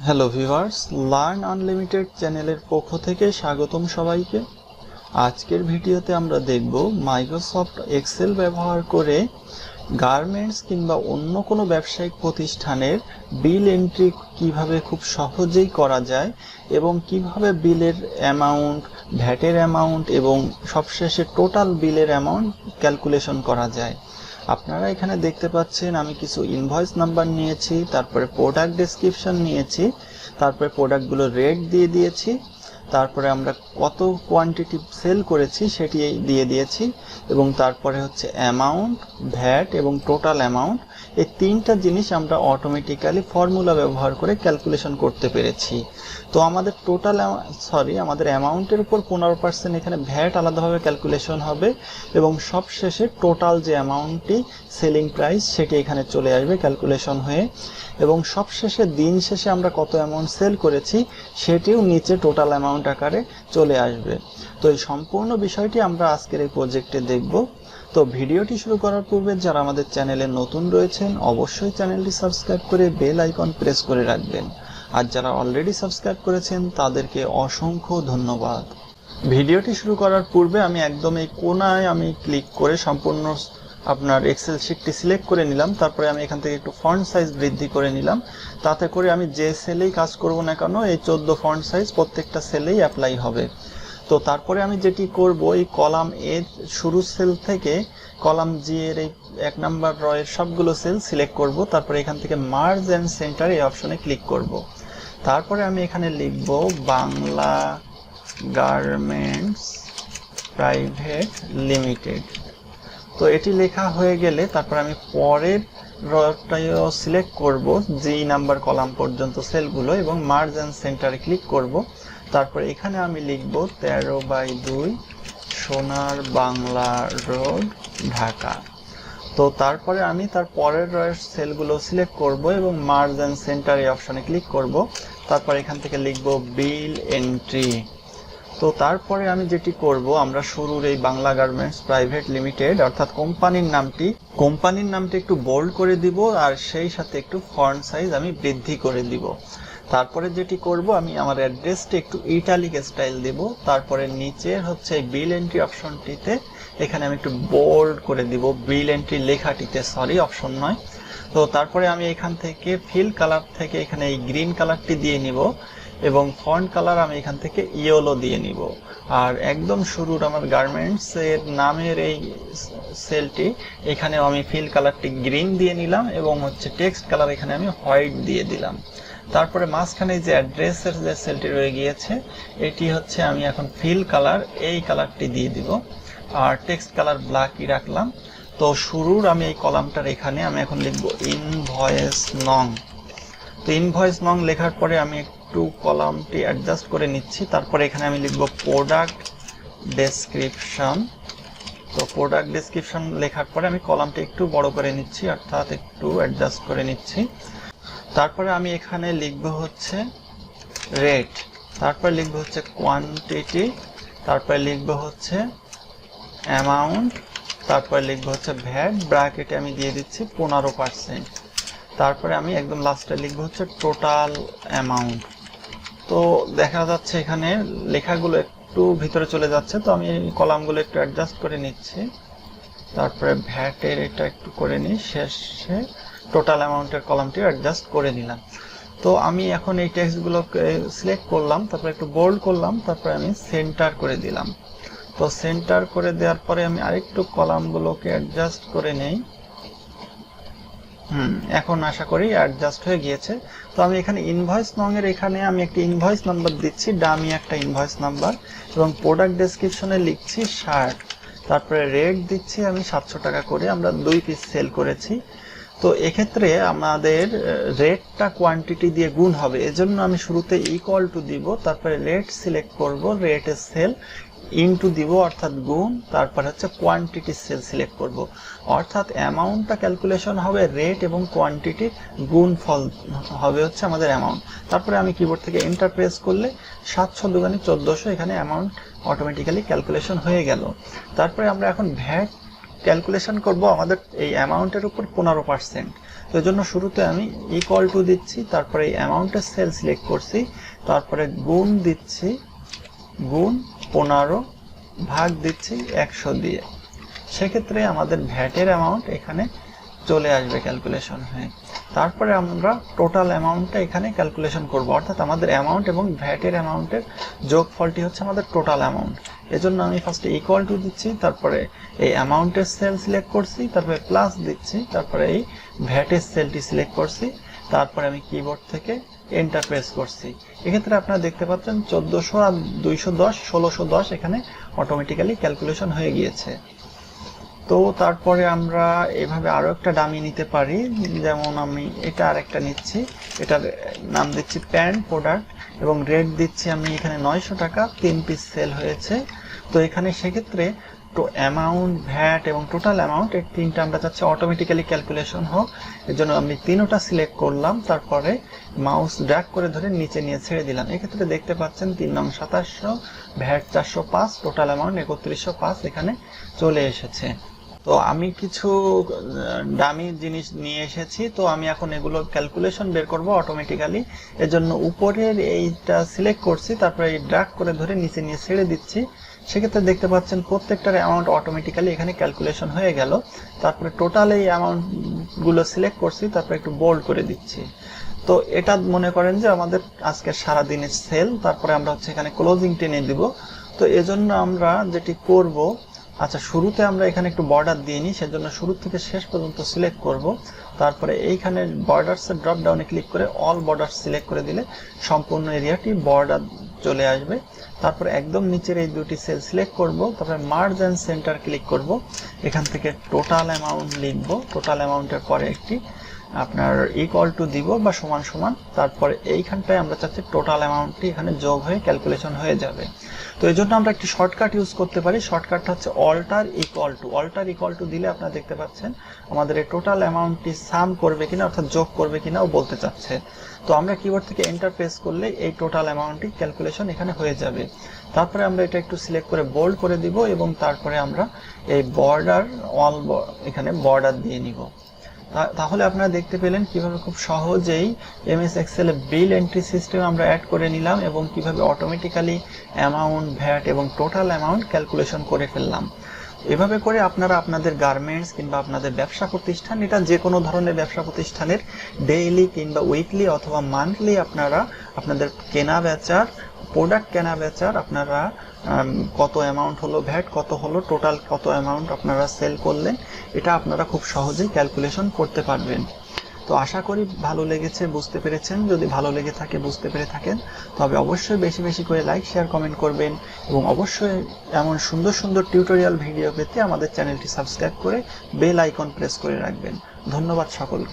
Hello viewers, learn unlimited চ্যানেলের পক্ষ থেকে স্বাগতম সবাইকে। আজকের ভিডিওতে আমরা দেখব মাইক্রোসফট এক্সেল ব্যবহার করে গার্মেন্টস কিংবা অন্য কোনো ব্যবসায়িক প্রতিষ্ঠানের বিল এন্ট্রি কিভাবে খুব সহজেই করা যায় এবং কিভাবে বিলের অ্যামাউন্ট, ভ্যাটের অ্যামাউন্ট এবং সবশেষে টোটাল বিলের অ্যামাউন্ট ক্যালকুলেশন করা যায়। আপনারা এখানে দেখতে পাচ্ছেন আমি কিছু ইনভয়েস নাম্বার নিয়েছি, তারপরে প্রোডাক্ট ডেসক্রিপশন নিয়েছি, তারপরে প্রোডাক্টগুলো রেট দিয়ে দিয়েছি, তারপরে আমরা কত কোয়ান্টিটি সেল করেছি সেটি দিয়ে দিয়েছি এবং তারপরে হচ্ছে অ্যামাউন্ট, ভ্যাট এবং টোটাল অ্যামাউন্ট। এই তিনটা জিনিস আমরা অটোমেটিক্যালি ফর্মুলা ব্যবহার করে ক্যালকুলেশন করতে পেরেছি। তো আমাদের আমাদের অ্যামাউন্টের উপর 15% এখানে ভ্যাট আলাদাভাবে ক্যালকুলেশন হবে এবং সবশেষে টোটাল যে অ্যামাউন্টটি সেলিং প্রাইস সেটি এখানে চলে আসবে ক্যালকুলেশন হয়ে, এবং সবশেষে দিন শেষে আমরা কত অ্যামাউন্ট সেল করেছি সেটিও নিচে টোটাল অ্যামাউন্ট আকারে চলে আসবে। তো এই সম্পূর্ণ বিষয়টি আমরা আজকের এই প্রজেক্টে দেখব। তো ভিডিওটি শুরু করার পূর্বে যারা আমাদের চ্যানেলে নতুন রয়েছেন অবশ্যই চ্যানেলটি সাবস্ক্রাইব করে বেল আইকন প্রেস করে রাখবেন, আর যারা অলরেডি সাবস্ক্রাইব করেছেন তাদেরকে অসংখ্য ধন্যবাদ। ভিডিওটি শুরু করার পূর্বে আমি একদম এই কোণায় ক্লিক করে সম্পূর্ণ আপনার এক্সেল শিটটি সিলেক্ট করে নিলাম। তারপরে আমি এখান থেকে একটু ফন্ট সাইজ বৃদ্ধি করে নিলাম, তাতে করে আমি যে সেলেই কাজ করব না কেন এই 14 ফন্ট সাইজ প্রত্যেকটা সেলেই অ্যাপ্লাই হবে। তো তারপরে আমি যেটি করব, এই কলাম এ শুরু সেল থেকে কলাম জি এর এই 1 নাম্বার রয়ের সবগুলো সেল সিলেক্ট করব। তারপরে এখান থেকে মার্জ অ্যান্ড সেন্টার এই অপশনে ক্লিক করব। তারপরে আমি এখানে লিখব বাংলা গার্মেন্টস প্রাইভেট লিমিটেড। তো এটি লেখা হয়ে গেলে তারপর আমি পরের রটাইও সিলেক্ট করব, জি নাম্বার কলাম পর্যন্ত সেলগুলো, এবং মার্জ অ্যান্ড সেন্টারে ক্লিক করব। তারপরে এখানে আমি লিখব 13/2 সোনার বাংলা রোড, ঢাকা। তো তারপরে আমি তার পরের রয়ের সেলগুলো সিলেক্ট করব এবং মার্জ অ্যান্ড সেন্টার এই অপশনে ক্লিক করব। তারপর এখান থেকে লিখব বিল এন্ট্রি। তো তারপরে আমি যেটি করব, আমরা শুরুর এই বাংলা গার্মেন্টস প্রাইভেট লিমিটেড অর্থাৎ কোম্পানির নামটি একটু বোল্ড করে দিব, আর সেই সাথে একটু ফন্ট সাইজ আমি বৃদ্ধি করে দিব। তারপরে যেটি করব, আমি আমার অ্যাড্রেসটি একটু ইটালিক স্টাইল দেব। তারপরে নিচের হচ্ছে বিল এন্ট্রি অপশনটিতে এখানে আমি একটু বোল্ড করে দিব, বিল এন্ট্রি লেখাটিতে, অপশন নয়। তো তারপরে আমি এখান থেকে ফিল কালার থেকে এখানে এই গ্রিন কালারটি দিয়ে নিব এবং ফন্ট কালার আমি এখান থেকে ইয়েলো দিয়ে নিব। আর একদম শুরুর আমার গার্মেন্টস এর নামের এই সেলটি এখানে আমি ফিল কালারটি গ্রিন দিয়ে নিলাম এবং হচ্ছে টেক্সট কালার এখানে আমি হোয়াইট দিয়ে দিলাম। তারপরে মাঝখানে যে অ্যাড্রেসের যে সেলটি রয়ে গিয়েছে এটি হচ্ছে আমি এখন ফিল কালার এই কালারটি দিয়ে দিব, আর টেক্সট কালার ব্ল্যাকই রাখলাম। তো শুরুর আমি এই কলামটার এখানে আমি এখন লিখব ইনভয়েস নং। তো ইনভয়েস নং লেখার পরে আমি একটু কলামটি অ্যাডজাস্ট করে নিচ্ছি। তারপরে এখানে আমি লিখব প্রোডাক্ট ডেসক্রিপশন। তো প্রোডাক্ট ডেসক্রিপশন লেখার পরে আমি কলামটি একটু বড় করে নিচ্ছি, অর্থাৎ একটু অ্যাডজাস্ট করে নিচ্ছি। তারপরে আমি এখানে লিখব হচ্ছে রেট, তারপরে লিখব হচ্ছে কোয়ান্টিটি, তারপরে লিখব হচ্ছে অ্যামাউন্ট, তারপরে লিখব হচ্ছে ভ্যাট, ব্র্যাকেটে আমি দিয়ে দিচ্ছি 15%। তারপরে আমি একদম লাস্টে লিখব হচ্ছে টোটাল অ্যামাউন্ট। তো দেখা যাচ্ছে এখানে লেখাগুলো একটু ভিতরে চলে যাচ্ছে, তো আমি এই কলামগুলো একটু অ্যাডজাস্ট করে নিচ্ছি। তারপরে ভ্যাটের এটা একটু করে নিই, শেষে টোটাল অ্যামাউন্টের কলামটি অ্যাডজাস্ট করে নিলাম। তো আমি এখন এই টেক্সটগুলোকে সিলেক্ট করলাম, তারপরে একটু বোল্ড করলাম, তারপরে আমি সেন্টার করে দিলাম। তো সেন্টার করে দেওয়ার পরে আমি আরেকটু কলামগুলোকে অ্যাডজাস্ট করে নেই। এখন আশা করি অ্যাডজাস্ট হয়ে গিয়েছে। তো আমি এখানে ইনভয়েস নং এর এখানে আমি একটা ইনভয়েস নাম্বার দিচ্ছি, ডামি একটা ইনভয়েস নাম্বার, এবং প্রোডাক্ট ডেসক্রিপশনে লিখছি 60। তারপরে রেট দিচ্ছি আমি 700 টাকা করে, আমরা 2 পিস সেল করেছি। তো এক্ষেত্রে আমাদের রেটটা কোয়ান্টিটি দিয়ে গুণ হবে, এজন্য আমি শুরুতে ইকুয়াল টু দিব, তারপরে রেট সিলেক্ট করব, রেটের সেল ইনটু দিব অর্থাৎ গুণ, তারপর হচ্ছে কোয়ান্টিটি সেল সিলেক্ট করব, অর্থাৎ অ্যামাউন্টটা ক্যালকুলেশন হবে রেট এবং কোয়ান্টিটির গুণফল হবে হচ্ছে আমাদের অ্যামাউন্ট। তারপরে আমি কিবোর্ড থেকে এন্টার প্রেস করলে 700 দুগুণে 1400 এখানে অ্যামাউন্ট অটোমেটিক্যালি ক্যালকুলেশন হয়ে গেল। তারপরে আমরা এখন ভ্যাট ক্যালকুলেশন করব আমাদের এই অ্যামাউন্টের উপর 15%। তো এই জন্য শুরুতে আমি ইকুয়াল টু দিচ্ছি, তারপরে এই অ্যামাউন্টের সেল সিলেক্ট করছি, তারপরে গুণ দিচ্ছি, গুণ 15 ভাগ দিচ্ছি 100 দিয়ে। সেক্ষেত্রে আমাদের ভ্যাটের অ্যামাউন্ট এখানে চলে আসবে ক্যালকুলেশন হয়ে। তারপরে আমরা টোটাল অ্যামাউন্টটা এখানে ক্যালকুলেশন করব, অর্থাৎ আমাদের অ্যামাউন্ট এবং ভ্যাটের অ্যামাউন্টের যোগফলটি হচ্ছে আমাদের টোটাল অ্যামাউন্ট। এজন্য আমি ফার্স্টে ইকুয়াল টু দিচ্ছি, তারপরে এই অ্যামাউন্টের সেল সিলেক্ট করছি, তারপরে প্লাস দিচ্ছি, তারপরে এই ভ্যাটের সেলটি সিলেক্ট করছি, তারপরে আমি কিবোর্ড থেকে এন্টার প্রেস করছি। এক্ষেত্রে আপনারা দেখতে পাচ্ছেন 1400 আর 210 1610 এখানে অটোমেটিক্যালি ক্যালকুলেশন হয়ে গিয়েছে। তো তারপরে আমরা এভাবে আরো একটা ডামি নিতে পারি, যেমন আমি এটা আরেকটা নিচ্ছি, এটার নাম দিচ্ছি প্যান্ট প্রোডাক্ট এবং রেট দিচ্ছি আমি এখানে 900 টাকা, 3 পিস সেল হয়েছে। তো এখানে সেক্ষেত্রে অ্যামাউন্ট, ভ্যাট এবং টোটাল অ্যামাউন্ট এই তিনটা আমরা চাচ্ছি অটোমেটিক্যালি ক্যালকুলেশন হোক। এর জন্য আমি তিনটা সিলেক্ট করলাম, তারপরে মাউস ড্র্যাগ করে ধরে নিচে নিয়ে ছেড়ে দিলাম। এক্ষেত্রে দেখতে পাচ্ছেন 3 নং 2700, ভ্যাট 405, টোটাল অ্যামাউন্ট 3105 এখানে চলে এসেছে। তো আমি কিছু দামি জিনিস নিয়ে এসেছি, তো আমি এখন এগুলো ক্যালকুলেশন বের করব অটোমেটিক্যালি। এর জন্য উপরের এইটা সিলেক্ট করছি, তারপরে এই ড্র্যাগ করে ধরে নিচে নিয়ে ছেড়ে দিচ্ছি। সেক্ষেত্রে দেখতে পাচ্ছেন প্রত্যেকটার অ্যামাউন্ট অটোমেটিক্যালি এখানে ক্যালকুলেশন হয়ে গেল। তারপরে টোটাল এই অ্যামাউন্টগুলো সিলেক্ট করছি, তারপরে একটু বোল্ড করে দিচ্ছি। তো এটা মনে করেন যে আমাদের আজকে সারা দিনের সেল, তারপরে আমরা হচ্ছে এখানে ক্লোজিং টেনে দিব। তো এজন্য আমরা যেটি করব, আচ্ছা শুরুতে আমরা এখানে একটু বর্ডার দিয়ে নিই, সেজন্য শুরু থেকে শেষ পর্যন্ত সিলেক্ট করব। তারপরে এইখানে বর্ডারসের ড্রপ ডাউনে ক্লিক করে অল বর্ডার সিলেক্ট করে দিলে সম্পূর্ণ এরিয়াটি বর্ডার চলে আসবে। তারপরে একদম নিচের এই দুটি সেল সিলেক্ট করব, তারপরে মার্জ এন্ড সেন্টার ক্লিক করব, এখান থেকে টোটাল অ্যামাউন্ট লিখব, টোটাল অ্যামাউন্টের পরে একটি আপনার ইকুয়াল টু দিব বা সমান সমান, তারপরে এইখানটায় আমরা চাচ্ছি টোটাল অ্যামাউন্টটি এখানে যোগ হয়ে ক্যালকুলেশন হয়ে যাবে। তো এই জন্য আমরা একটি শর্টকাট ইউজ করতে পারি, শর্টকাটটা হচ্ছে অল্টার ইকুয়াল টু দিলে আপনারা দেখতে পাচ্ছেন আমাদের এই টোটাল অ্যামাউন্টটি সাম করবে কিনা, অর্থাৎ যোগ করবে কিনা ও বলতে চাচ্ছে। তো আমরা কিবোর্ড থেকে এন্টার প্রেস করলে এই টোটাল অ্যামাউন্টটি ক্যালকুলেশন এখানে হয়ে যাবে। তারপরে আমরা এটা একটু সিলেক্ট করে বোল্ড করে দিব এবং তারপরে আমরা এই বর্ডার এখানে বর্ডার দিয়ে নিব। তাহলে আপনারা দেখতে পেলেন কিভাবে খুব সহজেই এমএস এক্সেল এ বিল এন্ট্রি সিস্টেম আমরা অ্যাড করে নিলাম এবং কিভাবে অটোমেটিক্যালি অ্যামাউন্ট, ভ্যাট এবং টোটাল অ্যামাউন্ট ক্যালকুলেশন করে ফেললাম। এভাবে করে আপনারা আপনাদের গার্মেন্টস কিংবা আপনাদের ব্যবসা প্রতিষ্ঠান, এটা যে কোনো ধরনের ব্যবসা প্রতিষ্ঠানের ডেইলি কিংবা উইকলি অথবা মান্থলি আপনারা আপনাদের কেনা বেচার, প্রোডাক্ট কেনা বেচার আপনারা কত অ্যামাউন্ট হলো, ভ্যাট কত হলো, টোটাল কত অ্যামাউন্ট আপনারা সেল করলেন, এটা আপনারা খুব সহজেই ক্যালকুলেশন করতে পারবেন। তো আশা করি ভালো লেগেছে, বুঝতে পেরেছেন। যদি ভালো লেগে থাকে, বুঝতে পেরে থাকেন, তবে অবশ্যই বেশি বেশি করে লাইক, শেয়ার, কমেন্ট করবেন এবং অবশ্যই এমন সুন্দর সুন্দর টিউটোরিয়াল ভিডিও পেতে আমাদের চ্যানেলটি সাবস্ক্রাইব করে বেল আইকন প্রেস করে রাখবেন। ধন্যবাদ সকলকে।